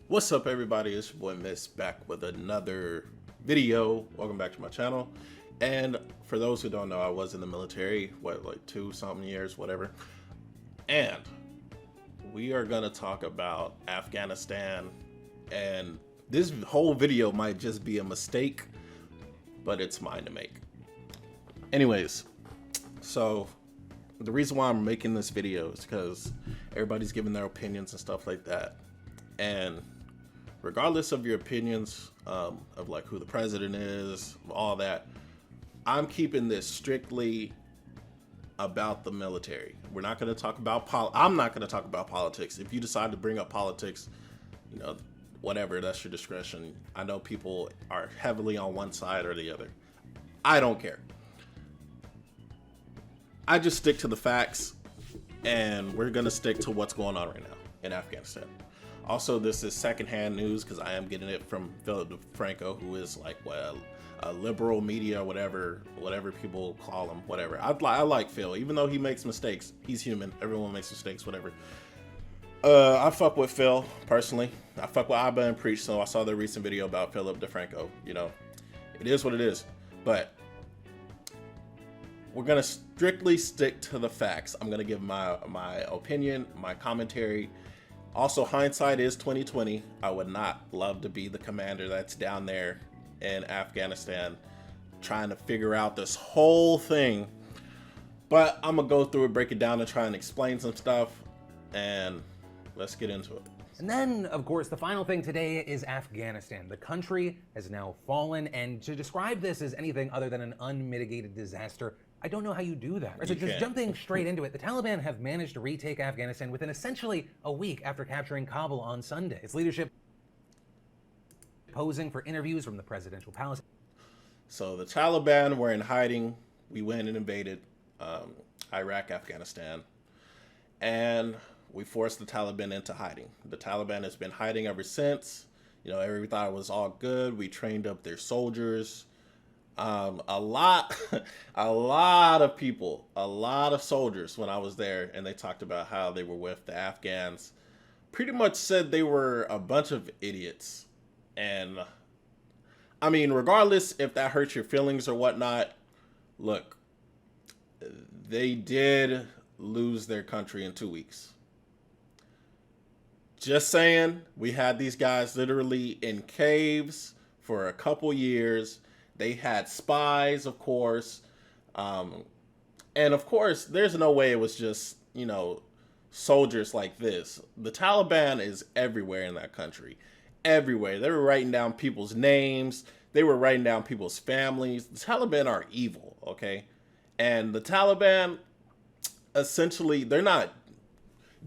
What's up, everybody? It's your boy Miss back with another video. Welcome back to my channel. And for those who don't know, I was in the military, like 2-something years, whatever. And we are gonna talk about Afghanistan. And this whole video might just be a mistake, but it's mine to make. Anyways, so the reason why I'm making this video is because everybody's giving their opinions and stuff like that. And regardless of your opinions of like who the president is, all that, I'm keeping this strictly about the military. We're not going to talk about I'm not going to talk about politics. If you decide to bring up politics, you know, whatever, that's your discretion. I know people are heavily on one side or the other. I don't care. I just stick to the facts, and we're going to stick to what's going on right now in Afghanistan. Also, this is secondhand news because I am getting it from Philip DeFranco, who is like a liberal media, whatever people call him, whatever. I like Phil, even though he makes mistakes. He's human. Everyone makes mistakes, whatever. I fuck with Phil personally. I fuck with Abba and Preach. So I saw the recent video about Philip DeFranco. You know, it is what it is. But we're gonna strictly stick to the facts. I'm gonna give my opinion, my commentary. Also, hindsight is 2020. I would not love to be the commander that's down there in Afghanistan trying to figure out this whole thing. But I'm gonna go through it, break it down, and try and explain some stuff. And let's get into it. And then, of course, the final thing today is Afghanistan. The country has now fallen, and to describe this as anything other than an unmitigated disaster, I don't know how you do that. So just jumping straight into it, the Taliban have managed to retake Afghanistan within essentially a week after capturing Kabul on Sunday. Its leadership posing for interviews from the presidential palace. So the Taliban were in hiding. We went and invaded Iraq, Afghanistan, and we forced the Taliban into hiding. The Taliban has been hiding ever since. You know, everybody thought it was all good. We trained up their soldiers. A lot of people, a lot of soldiers when I was there, and they talked about how they were with the Afghans, pretty much said they were a bunch of idiots. And I mean, regardless if that hurts your feelings or whatnot, look, they did lose their country in 2 weeks. Just saying, we had these guys literally in caves for a couple years. They had spies, of course. And of course, there's no way it was just, you know, soldiers like this. The Taliban is everywhere in that country. Everywhere. They were writing down people's names. They were writing down people's families. The Taliban are evil, okay? And the Taliban, essentially, they're not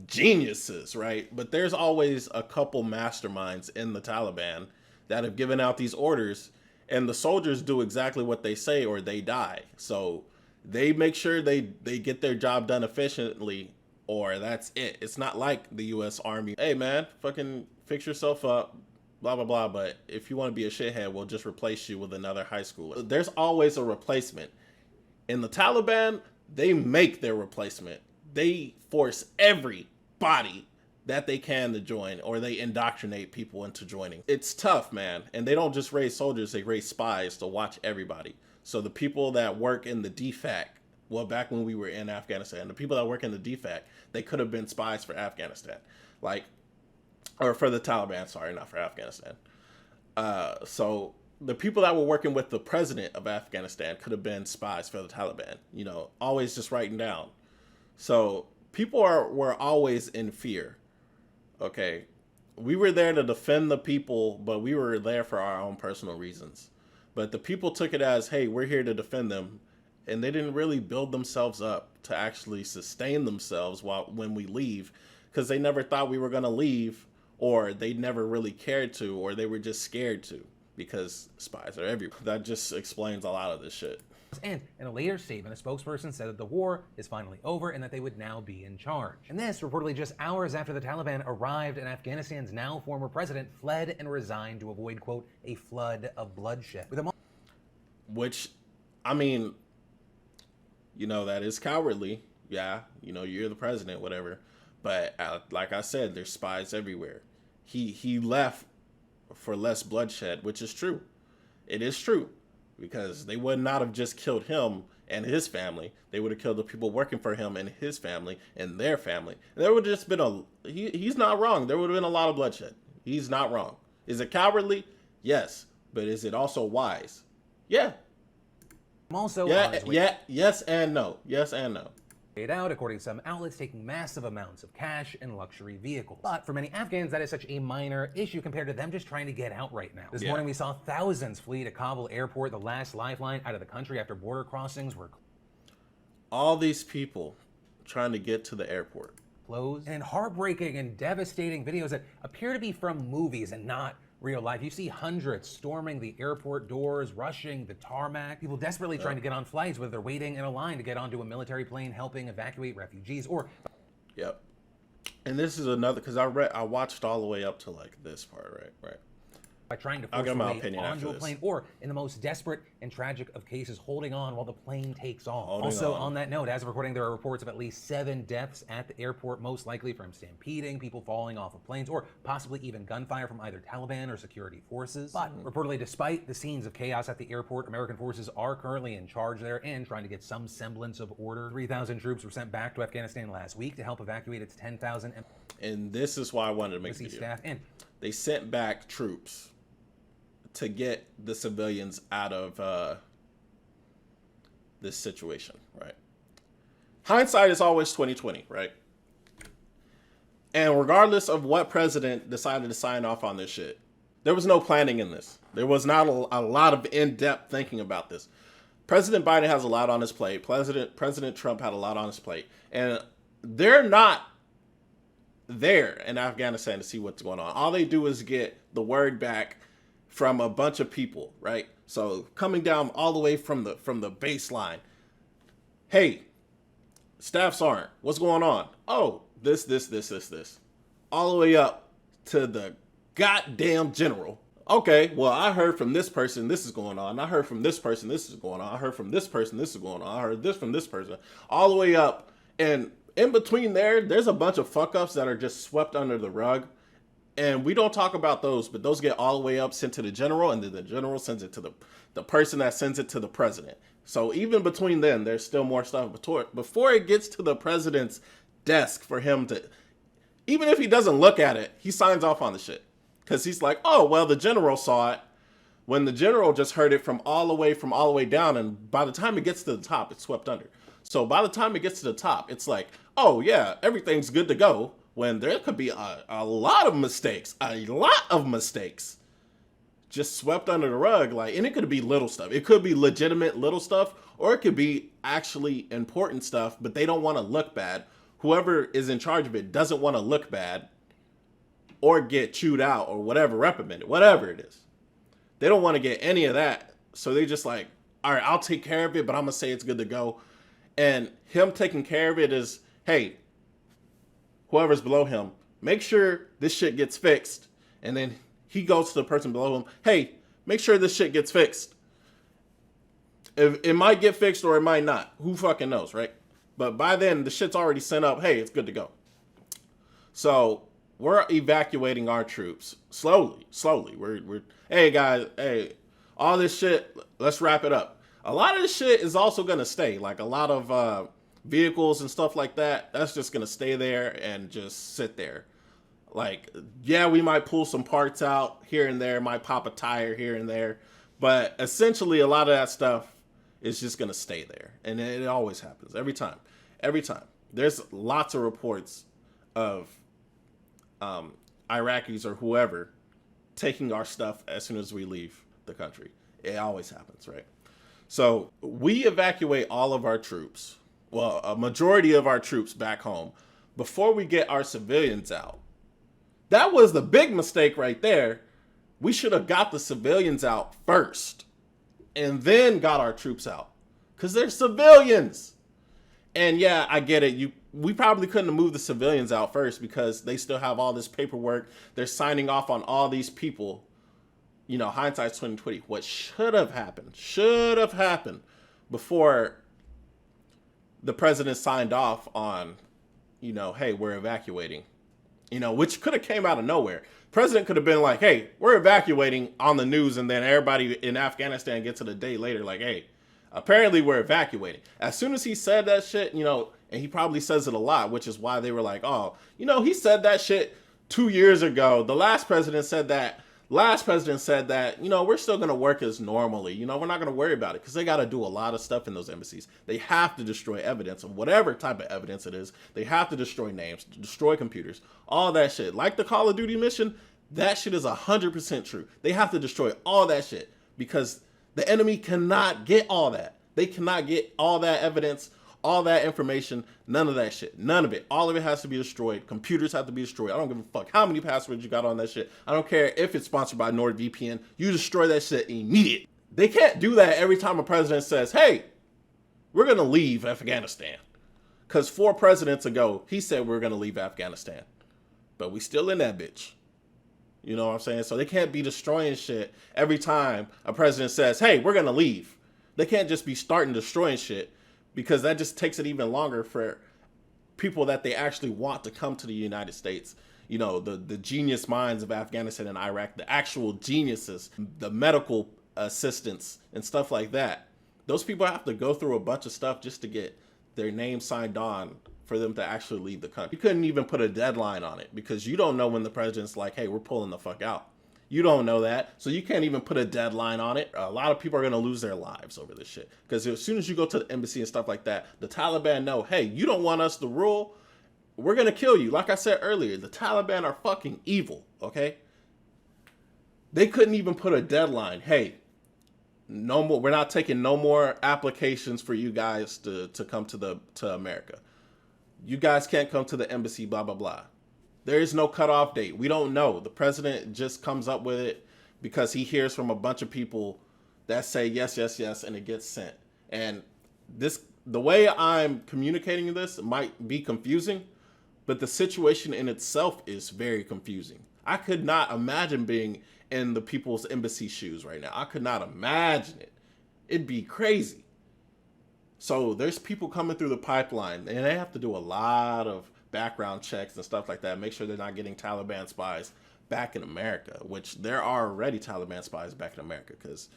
geniuses, right? But there's always a couple masterminds in the Taliban that have given out these orders. And the soldiers do exactly what they say or they die. So they make sure they get their job done efficiently, or that's it. It's not like the U.S. Army. Hey, man, fucking fix yourself up, blah, blah, blah. But if you want to be a shithead, we'll just replace you with another high schooler. There's always a replacement. In the Taliban, they make their replacement. They force everybody that they can to join, or they indoctrinate people into joining. It's tough, man. And they don't just raise soldiers, they raise spies to watch everybody. So the people that work in the DFAC, well, back when we were in Afghanistan, the people that work in the DFAC, they could have been spies for Afghanistan. Like, or for the Taliban, sorry, not for Afghanistan. So the people that were working with the president of Afghanistan could have been spies for the Taliban, you know, always just writing down. So people were always in fear. Okay, we were there to defend the people, but we were there for our own personal reasons. But the people took it as, hey, we're here to defend them. And they didn't really build themselves up to actually sustain themselves when we leave, because they never thought we were going to leave, or they never really cared to, or they were just scared to, because spies are everywhere. That just explains a lot of this shit. And in a later statement, a spokesperson said that the war is finally over and that they would now be in charge. And this reportedly just hours after the Taliban arrived and Afghanistan's now former president fled and resigned to avoid, quote, a flood of bloodshed. Which, I mean, you know, that is cowardly. Yeah, you know, you're the president, whatever. But like I said, there's spies everywhere. he left for less bloodshed, which is true. It is true, because they would not have just killed him and his family. They would have killed the people working for him and his family and their family. And there would have just been he's not wrong. There would have been a lot of bloodshed. He's not wrong. Is it cowardly? Yes. But is it also wise? Yeah. I'm also yes and no. Yes and no. Paid out, according to some outlets, taking massive amounts of cash and luxury vehicles. But for many Afghans, that is such a minor issue compared to them just trying to get out right now. This morning, we saw thousands flee to Kabul airport, the last lifeline out of the country after border crossings were all these people trying to get to the airport. Closed. And heartbreaking and devastating videos that appear to be from movies and not real life. You see hundreds storming the airport doors, rushing the tarmac, people desperately trying to get on flights, whether they're waiting in a line to get onto a military plane helping evacuate refugees or... Yep. And this is another, because I watched all the way up to like this part, right? By trying to force their way onto a plane, or in the most desperate and tragic of cases, holding on while the plane takes off. Also, on that note, as of recording, there are reports of at least 7 deaths at the airport, most likely from stampeding, people falling off of planes, or possibly even gunfire from either Taliban or security forces. But reportedly, despite the scenes of chaos at the airport, American forces are currently in charge there and trying to get some semblance of order. 3,000 troops were sent back to Afghanistan last week to help evacuate its 10,000 and this is why I wanted to make the video. Staff, and they sent back troops to get the civilians out of this situation, right? Hindsight is always 20/20, right? And regardless of what president decided to sign off on this shit, there was no planning in this. There was not a lot of in-depth thinking about this. President Biden has a lot on his plate. President Trump had a lot on his plate. And they're not there in Afghanistan to see what's going on. All they do is get the word back from a bunch of people, right? So coming down all the way from the baseline. Hey, Staff Sergeant, what's going on? Oh, this. All the way up to the goddamn general. Okay, well, I heard from this person, this is going on. I heard from this person, this is going on. I heard from this person, this is going on. I heard this from this person. All the way up. And in between there's a bunch of fuck-ups that are just swept under the rug. And we don't talk about those, but those get all the way up, sent to the general, and then the general sends it to the person that sends it to the president. So even between then, there's still more stuff before it gets to the president's desk for him to, even if he doesn't look at it, he signs off on the shit. Because he's like, oh, well, the general saw it, when the general just heard it from all the way down, and by the time it gets to the top, it's swept under. So by the time it gets to the top, it's like, oh, yeah, everything's good to go. When there could be a lot of mistakes, just swept under the rug. And it could be little stuff. It could be legitimate little stuff, or it could be actually important stuff, but they don't want to look bad. Whoever is in charge of it doesn't want to look bad or get chewed out or whatever, reprimanded, whatever it is. They don't want to get any of that. So they just like, all right, I'll take care of it, but I'm going to say it's good to go. And him taking care of it is, hey, whoever's below him, make sure this shit gets fixed. And then he goes to the person below him, hey, make sure this shit gets fixed. If it might get fixed or it might not. Who fucking knows, right? But by then, the shit's already sent up. Hey, it's good to go. So we're evacuating our troops slowly. We're hey, guys, hey, all this shit, let's wrap it up. A lot of this shit is also going to stay. Like a lot of vehicles and stuff like that, that's just gonna stay there and just sit there. Like, yeah, we might pull some parts out here and there, might pop a tire here and there, but essentially a lot of that stuff is just gonna stay there. And it always happens every time. There's lots of reports of Iraqis or whoever taking our stuff as soon as we leave the country. It always happens, right? So we evacuate all of our troops, well, a majority of our troops back home before we get our civilians out. That was the big mistake right there. We should have got the civilians out first and then got our troops out because they're civilians. And yeah, I get it. We probably couldn't have moved the civilians out first because they still have all this paperwork. They're signing off on all these people. You know, hindsight's 20/20. What should have happened before the president signed off on, you know, hey, we're evacuating, you know, which could have came out of nowhere. President could have been like, hey, we're evacuating on the news, and then everybody in Afghanistan gets it a day later like, hey, apparently we're evacuating. As soon as he said that shit, and he probably says it a lot, which is why they were like, oh, he said that shit 2 years ago. The last president said that. We're still going to work as normally. We're not going to worry about it because they got to do a lot of stuff in those embassies. They have to destroy evidence of whatever type of evidence it is. They have to destroy names, destroy computers, all that shit. Like the Call of Duty mission, that shit is 100% true. They have to destroy all that shit because the enemy cannot get all that. They cannot get all that evidence, all that information, none of that shit. None of it. All of it has to be destroyed. Computers have to be destroyed. I don't give a fuck how many passwords you got on that shit. I don't care if it's sponsored by NordVPN. You destroy that shit immediately. They can't do that every time a president says, hey, we're going to leave Afghanistan. Because 4 presidents ago, he said we're going to leave Afghanistan. But we still in that bitch. You know what I'm saying? So they can't be destroying shit every time a president says, hey, we're going to leave. They can't just be starting destroying shit, because that just takes it even longer for people that they actually want to come to the United States. The genius minds of Afghanistan and Iraq, the actual geniuses, the medical assistants and stuff like that. Those people have to go through a bunch of stuff just to get their name signed on for them to actually leave the country. You couldn't even put a deadline on it because you don't know when the president's like, hey, we're pulling the fuck out. You don't know that, so you can't even put a deadline on it. A lot of people are going to lose their lives over this shit. Because as soon as you go to the embassy and stuff like that, the Taliban know, hey, you don't want us to rule, we're going to kill you. Like I said earlier, the Taliban are fucking evil, okay? They couldn't even put a deadline. Hey, no more. We're not taking no more applications for you guys to come to America. You guys can't come to the embassy, blah, blah, blah. There is no cutoff date. We don't know. The president just comes up with it because he hears from a bunch of people that say yes, yes, yes, and it gets sent. And the way I'm communicating this might be confusing, but the situation in itself is very confusing. I could not imagine being in the people's embassy shoes right now. I could not imagine it. It'd be crazy. So there's people coming through the pipeline, and they have to do a lot of background checks and stuff like that. Make sure they're not getting Taliban spies back in America, which there are already Taliban spies back in America because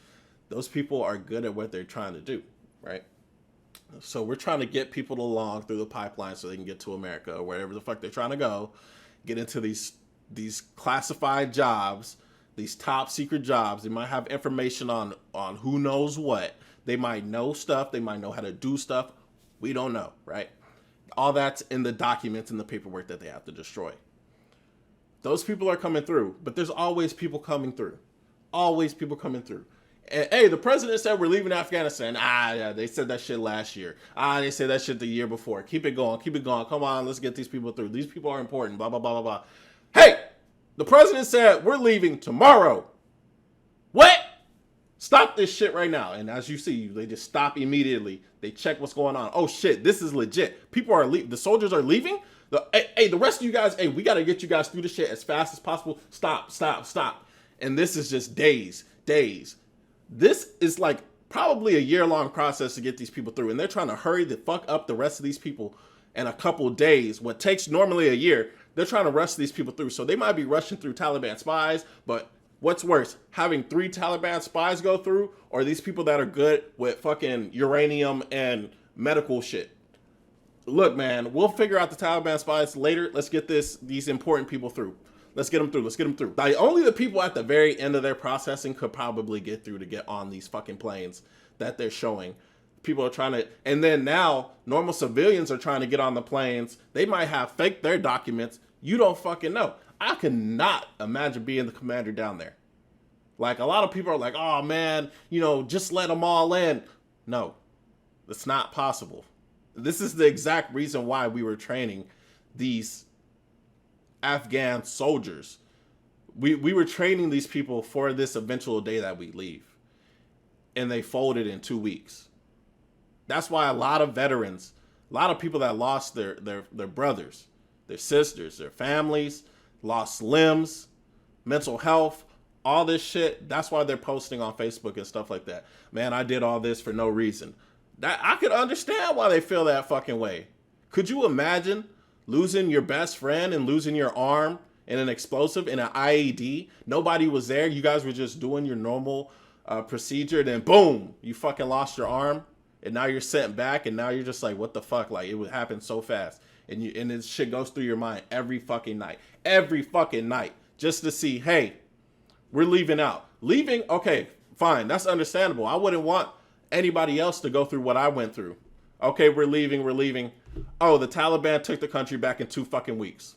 those people are good at what they're trying to do, right? So we're trying to get people along through the pipeline so they can get to America or wherever the fuck they're trying to go, get into these classified jobs, these top secret jobs. They might have information on who knows what. They might know stuff. They might know how to do stuff. We don't know, right? All that's in the documents and the paperwork that they have to destroy. Those people are coming through, but there's always people coming through. Always people coming through. And, hey, the president said we're leaving Afghanistan. Yeah, they said that shit last year. They said that shit the year before. Keep it going. Keep it going. Come on, let's get these people through. These people are important. Blah, blah, blah, blah, blah. Hey, the president said we're leaving tomorrow. What? Stop this shit right now. And as you see, they just stop immediately. They check what's going on. Oh shit, this is legit. People are leaving. The soldiers are leaving. The rest of you guys, we got to get you guys through this shit as fast as possible. Stop. And this is just days. This is like probably a year-long process to get these people through. And they're trying to hurry the fuck up the rest of these people in a couple days. What takes normally a year, they're trying to rush these people through. So they might be rushing through Taliban spies, but what's worse, having 3 Taliban spies go through, or these people that are good with fucking uranium and medical shit? Look, man, we'll figure out the Taliban spies later. Let's get these important people through. Let's get them through. Like, only the people at the very end of their processing could probably get through to get on these fucking planes that they're showing. People are trying to, and then now normal civilians are trying to get on the planes. They might have faked their documents. You don't fucking know. I cannot imagine being the commander down there. Like, a lot of people are like, oh man, just let them all in. No, it's not possible. This is the exact reason why we were training these Afghan soldiers. We were training these people for this eventual day that we leave. And they folded in 2 weeks. That's why a lot of veterans, a lot of people that lost their brothers, their sisters, their families, lost limbs, mental health, all this shit. That's why they're posting on Facebook and stuff like that. Man, I did all this for no reason. That I could understand why they feel that fucking way. Could you imagine losing your best friend and losing your arm in an explosive, in an IED. Nobody was there. You guys were just doing your normal procedure. Then boom, you fucking lost your arm. And now you're sent back. And now you're just like, what the fuck? Like, it would happen so fast. And this shit goes through your mind every fucking night. Every fucking night. Just to see, hey, we're leaving out. Leaving? Okay, fine. That's understandable. I wouldn't want anybody else to go through what I went through. Okay, we're leaving. We're leaving. Oh, the Taliban took the country back in 2 fucking weeks.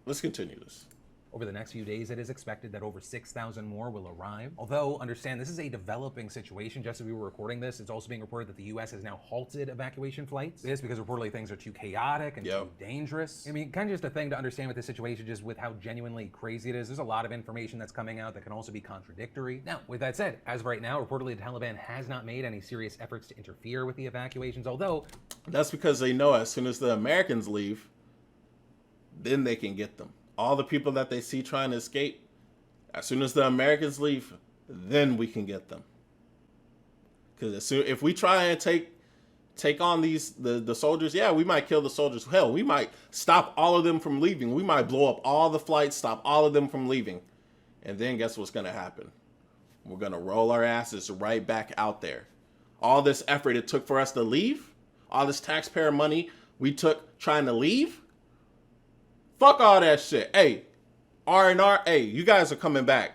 Let's continue this. Over the next few days, it is expected that over 6,000 more will arrive. Although, understand, this is a developing situation. Just as we were recording this, it's also being reported that the U.S. has now halted evacuation flights. This because reportedly things are too chaotic and too dangerous. I mean, kind of just a thing to understand with this situation, just with how genuinely crazy it is. There's a lot of information that's coming out that can also be contradictory. Now, with that said, as of right now, reportedly the Taliban has not made any serious efforts to interfere with the evacuations, although... That's because they know as soon as the Americans leave, then they can get them. All the people that they see trying to escape, as soon as the Americans leave, then we can get them. Because if we try and take on the soldiers, yeah, we might kill the soldiers. Hell, we might stop all of them from leaving. We might blow up all the flights, stop all of them from leaving. And then guess what's going to happen? We're going to roll our asses right back out there. All this effort it took for us to leave, all this taxpayer money we took trying to leave, fuck all that shit. Hey, R&R, hey, you guys are coming back.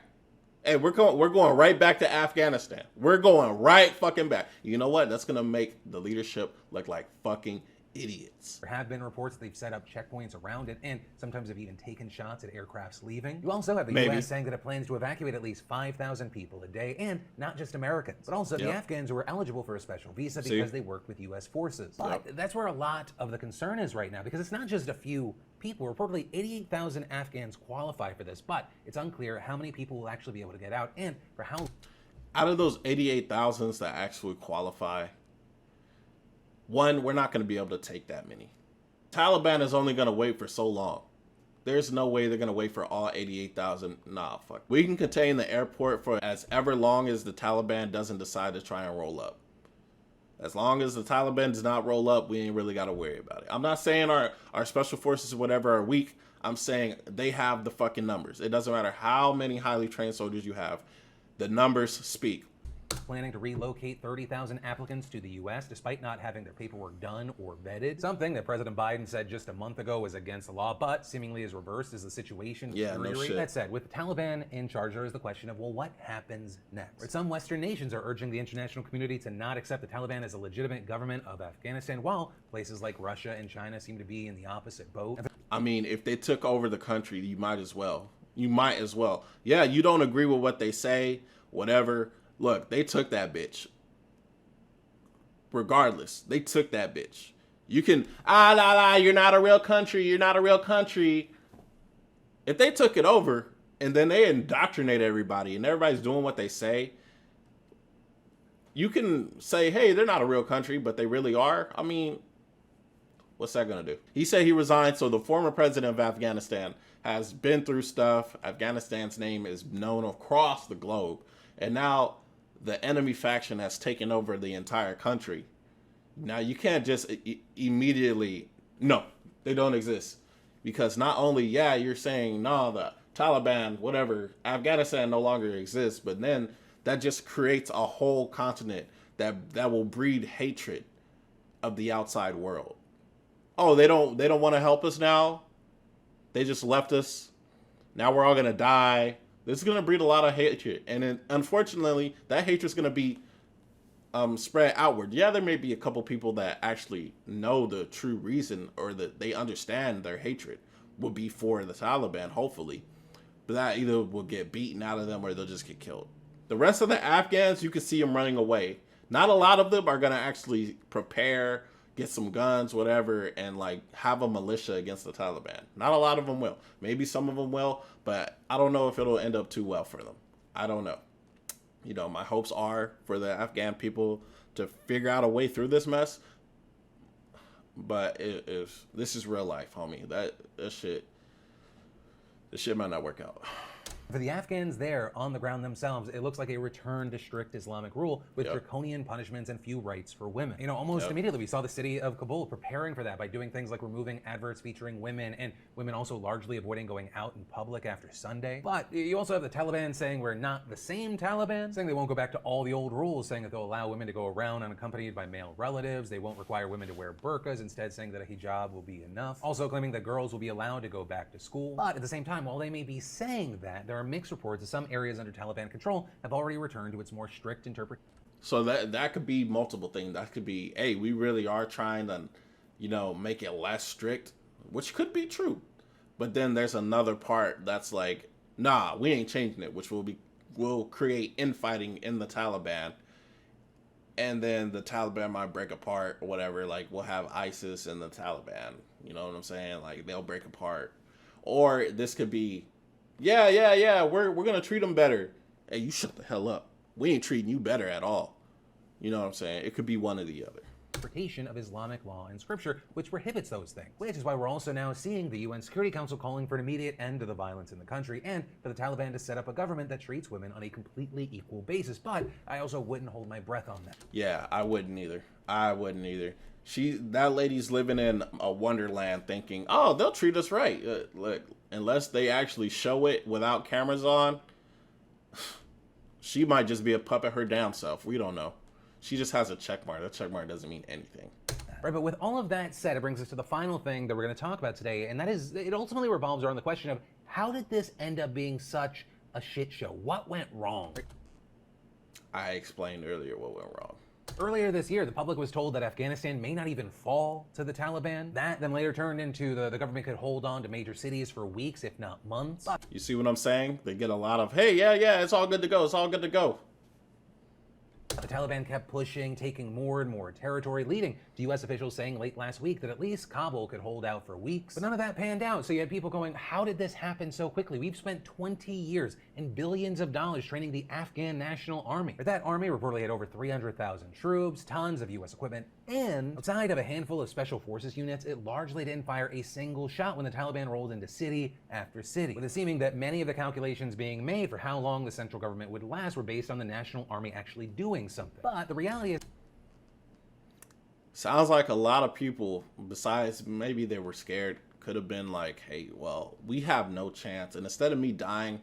Hey, we're going right back to Afghanistan. We're going right fucking back. You know what? That's going to make the leadership look like fucking idiots. There have been reports that they've set up checkpoints around it and sometimes have even taken shots at aircrafts leaving. You also have the U.S. saying that it plans to evacuate at least 5,000 people a day, and not just Americans, but also the Afghans who are eligible for a special visa because they worked with U.S. forces. But that's where a lot of the concern is right now, because it's not just a few people. Reportedly 88,000 Afghans qualify for this, but it's unclear how many people will actually be able to get out and for how. Out of those 88,000 that actually qualify, one, we're not going to be able to take that many. Taliban is only going to wait for so long. There's no way they're going to wait for all 88,000. Nah, fuck. We can contain the airport for as ever long as the Taliban doesn't decide to try and roll up. As long as the Taliban does not roll up, we ain't really got to worry about it. I'm not saying our special forces or whatever are weak. I'm saying they have the fucking numbers. It doesn't matter how many highly trained soldiers you have. The numbers speak. Planning to relocate 30,000 applicants to the U.S. despite not having their paperwork done or vetted. Something that President Biden said just a month ago was against the law, but seemingly is reversed as the situation deteriorates. No shit. That said, with the Taliban in charge, there is the question of, well, what happens next? Right, some Western nations are urging the international community to not accept the Taliban as a legitimate government of Afghanistan, while places like Russia and China seem to be in the opposite boat. I mean, if they took over the country, you might as well. You might as well. Yeah, you don't agree with what they say, whatever. Look, they took that bitch. Regardless, they took that bitch. You can, you're not a real country. You're not a real country. If they took it over and then they indoctrinate everybody and everybody's doing what they say, you can say, hey, they're not a real country, but they really are. I mean, what's that going to do? He said he resigned, so the former president of Afghanistan has been through stuff. Afghanistan's name is known across the globe. And now the enemy faction has taken over the entire country. Now you can't just immediately, no, they don't exist. Because not only, yeah, you're saying, no, the Taliban, whatever, Afghanistan no longer exists, but then that just creates a whole continent that will breed hatred of the outside world. Oh, they don't want to help us now. They just left us. Now we're all going to die. This is going to breed a lot of hatred. And then, unfortunately, that hatred is going to be spread outward. Yeah, there may be a couple people that actually know the true reason or that they understand their hatred will be for the Taliban, hopefully. But that either will get beaten out of them or they'll just get killed. The rest of the Afghans, you can see them running away. Not a lot of them are going to actually prepare, get some guns, whatever, and like have a militia against the Taliban. Not a lot of them will. Maybe some of them will, but I don't know if it'll end up too well for them. I don't know. You know, my hopes are for the Afghan people to figure out a way through this mess. But if this is real life, homie, this shit might not work out. For the Afghans there on the ground themselves, it looks like a return to strict Islamic rule with draconian punishments and few rights for women. You know, almost immediately we saw the city of Kabul preparing for that by doing things like removing adverts featuring women, and women also largely avoiding going out in public after Sunday. But you also have the Taliban saying we're not the same Taliban, saying they won't go back to all the old rules, saying that they'll allow women to go around unaccompanied by male relatives. They won't require women to wear burqas, instead saying that a hijab will be enough. Also claiming that girls will be allowed to go back to school. But at the same time, while they may be saying that, there are mixed reports of some areas under Taliban control have already returned to its more strict interpretation. So that could be multiple things. That could be, hey, we really are trying to, make it less strict, which could be true. But then there's another part that's like, nah, we ain't changing it, which will create infighting in the Taliban. And then the Taliban might break apart or whatever. Like, we'll have ISIS and the Taliban. You know what I'm saying? Like, they'll break apart. Or this could be, yeah, we're going to treat them better. Hey, you shut the hell up. We ain't treating you better at all. You know what I'm saying? It could be one or the other. Interpretation of Islamic law and scripture, which prohibits those things. Which is why we're also now seeing the UN Security Council calling for an immediate end to the violence in the country and for the Taliban to set up a government that treats women on a completely equal basis. But I also wouldn't hold my breath on that. Yeah, I wouldn't either. That lady's living in a wonderland thinking, oh, they'll treat us right. Look, unless they actually show it without cameras on, she might just be a puppet her damn self. We don't know. She just has a check mark. That check mark doesn't mean anything. Right, but with all of that said, it brings us to the final thing that we're going to talk about today, and that is, it ultimately revolves around the question of how did this end up being such a shit show? What went wrong? I explained earlier what went wrong. Earlier this year, the public was told that Afghanistan may not even fall to the Taliban. That then later turned into the government could hold on to major cities for weeks, if not months. You see what I'm saying? They get a lot of, hey, yeah, it's all good to go. It's all good to go. The Taliban kept pushing, taking more and more territory, leading to U.S. officials saying late last week that at least Kabul could hold out for weeks. But none of that panned out, so you had people going, how did this happen so quickly? We've spent 20 years and billions of dollars training the Afghan National Army. But that army reportedly had over 300,000 troops, tons of U.S. equipment, and outside of a handful of special forces units, it largely didn't fire a single shot when the Taliban rolled into city after city, with it seeming that many of the calculations being made for how long the central government would last were based on the National Army actually doing something. But the reality is, sounds like a lot of people, besides maybe they were scared, could have been like, hey, well, we have no chance. And instead of me dying,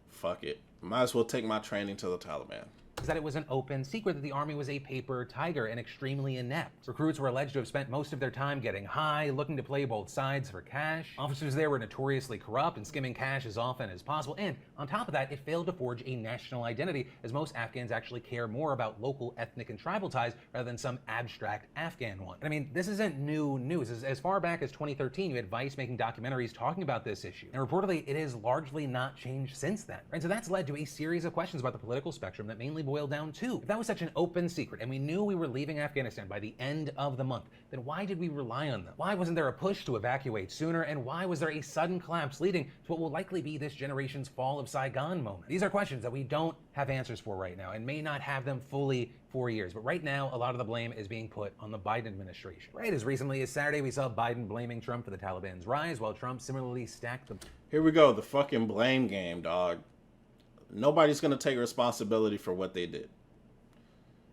fuck it. Might as well take my training to the Taliban. is that it was an open secret that the army was a paper tiger and extremely inept. Recruits were alleged to have spent most of their time getting high, looking to play both sides for cash. Officers there were notoriously corrupt and skimming cash as often as possible. And on top of that, it failed to forge a national identity, as most Afghans actually care more about local ethnic and tribal ties rather than some abstract Afghan one. And I mean, this isn't new news. As far back as 2013, you had Vice making documentaries talking about this issue. And reportedly, it has largely not changed since then. And so that's led to a series of questions about the political spectrum that mainly boil down to, if that was such an open secret and we knew we were leaving Afghanistan by the end of the month, then why did we rely on them? Why wasn't there a push to evacuate sooner? And why was there a sudden collapse leading to what will likely be this generation's fall of Saigon moment? These are questions that we don't have answers for right now and may not have them fully for years. But right now, a lot of the blame is being put on the Biden administration. Right, as recently as Saturday, we saw Biden blaming Trump for the Taliban's rise, while Trump similarly stacked them. Here we go, the fucking blame game, dog. Nobody's gonna take responsibility for what they did.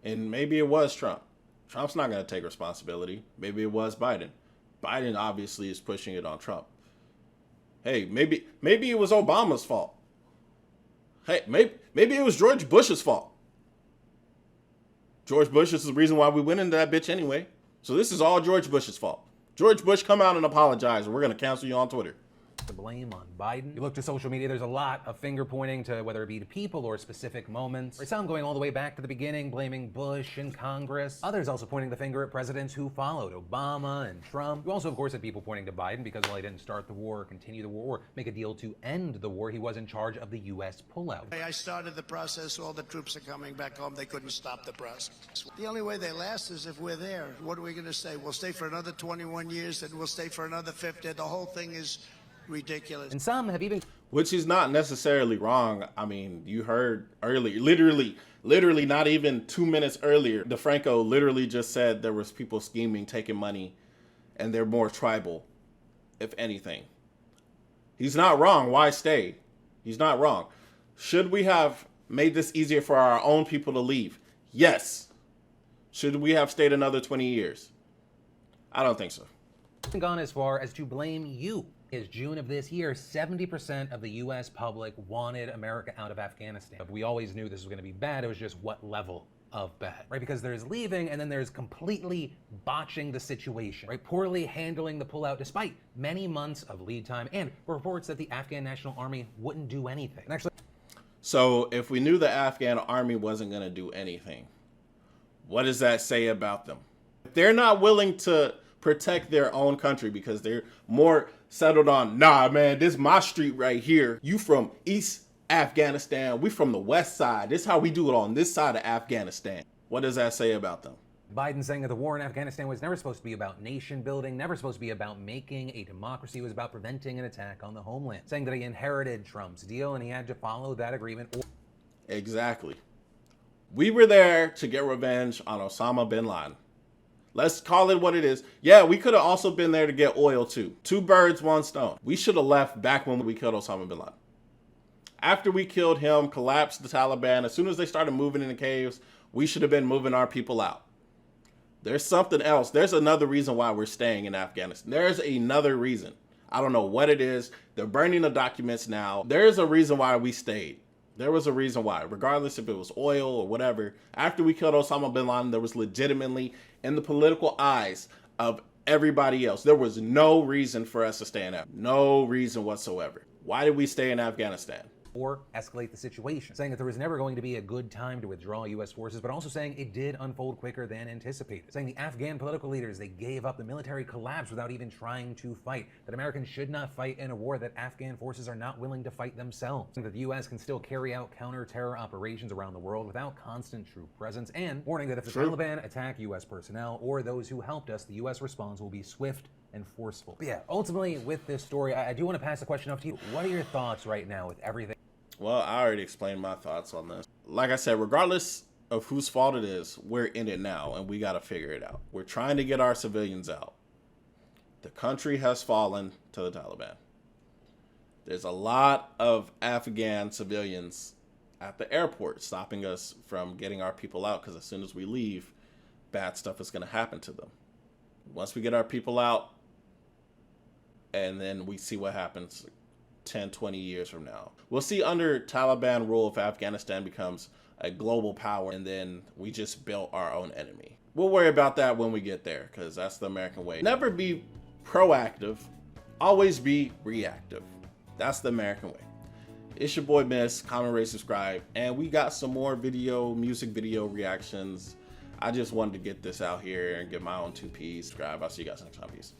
And maybe it was Trump. Trump's not gonna take responsibility. Maybe it was Biden. Biden obviously is pushing it on Trump. Hey, maybe it was Obama's fault. Hey, maybe it was George Bush's fault. George Bush is the reason why we went into that bitch anyway. So this is all George Bush's fault. George Bush, come out and apologize, or we're gonna cancel you on Twitter. The blame on Biden. You look to social media, there's a lot of finger pointing to whether it be to people or specific moments. Or some going all the way back to the beginning, blaming Bush and Congress. Others also pointing the finger at presidents who followed, Obama and Trump. You also, of course, had people pointing to Biden because, well, he didn't start the war or continue the war or make a deal to end the war. He was in charge of the U.S. pullout. I started the process. All the troops are coming back home. They couldn't stop the process. The only way they last is if we're there. What are we going to say? We'll stay for another 21 years, and we'll stay for another 50. The whole thing is ridiculous. And some have even... Which is not necessarily wrong. I mean, you heard earlier, literally not even 2 minutes earlier, DeFranco literally just said there was people scheming, taking money, and they're more tribal, if anything. He's not wrong. Why stay? He's not wrong. Should we have made this easier for our own people to leave? Yes. Should we have stayed another 20 years? I don't think so. Gone as far as to blame you. Is June of this year, 70% of the US public wanted America out of Afghanistan. We always knew this was going to be bad. It was just what level of bad, right? Because there's leaving and then there's completely botching the situation, right? Poorly handling the pullout despite many months of lead time and reports that the Afghan National Army wouldn't do anything. And actually, so if we knew the Afghan army wasn't going to do anything, what does that say about them? If they're not willing to protect their own country because they're more settled on, nah, man, this is my street right here. You from East Afghanistan, we from the west side. This is how we do it on this side of Afghanistan. What does that say about them? Biden saying that the war in Afghanistan was never supposed to be about nation building, never supposed to be about making a democracy. It was about preventing an attack on the homeland. Saying that he inherited Trump's deal and he had to follow that agreement. Exactly. We were there to get revenge on Osama bin Laden. Let's call it what it is. Yeah, we could have also been there to get oil too. Two birds, one stone. We should have left back when we killed Osama bin Laden. After we killed him, collapsed the Taliban, as soon as they started moving in the caves, we should have been moving our people out. There's something else. There's another reason why we're staying in Afghanistan. There's another reason. I don't know what it is. They're burning the documents now. There's a reason why we stayed. There was a reason why, regardless if it was oil or whatever. After we killed Osama bin Laden, there was legitimately, in the political eyes of everybody else, there was no reason for us to stay in Afghanistan. No reason whatsoever. Why did we stay in Afghanistan? Or escalate the situation, saying that there was never going to be a good time to withdraw U.S. forces, but also saying it did unfold quicker than anticipated. Saying the Afghan political leaders, they gave up, the military collapsed without even trying to fight, that Americans should not fight in a war that Afghan forces are not willing to fight themselves, and that the U.S. can still carry out counter-terror operations around the world without constant troop presence, and warning that if the Taliban attack U.S. personnel or those who helped us, the U.S. response will be swift and forceful. But yeah, ultimately with this story, I do want to pass the question off to you. What are your thoughts right now with everything? Well, I already explained my thoughts on this. Like I said, regardless of whose fault it is, we're in it now and we got to figure it out. We're trying to get our civilians out. The country has fallen to the Taliban. There's a lot of Afghan civilians at the airport stopping us from getting our people out because as soon as we leave, bad stuff is going to happen to them. Once we get our people out and then we see what happens 10, 20 years from now. We'll see under Taliban rule if Afghanistan becomes a global power and then we just built our own enemy. We'll worry about that when we get there because that's the American way. Never be proactive, always be reactive. That's the American way. It's your boy Miss, comment, rate, subscribe, and we got some more music video reactions. I just wanted to get this out here and get my own 2Ps. Subscribe. I'll see you guys next time. Peace.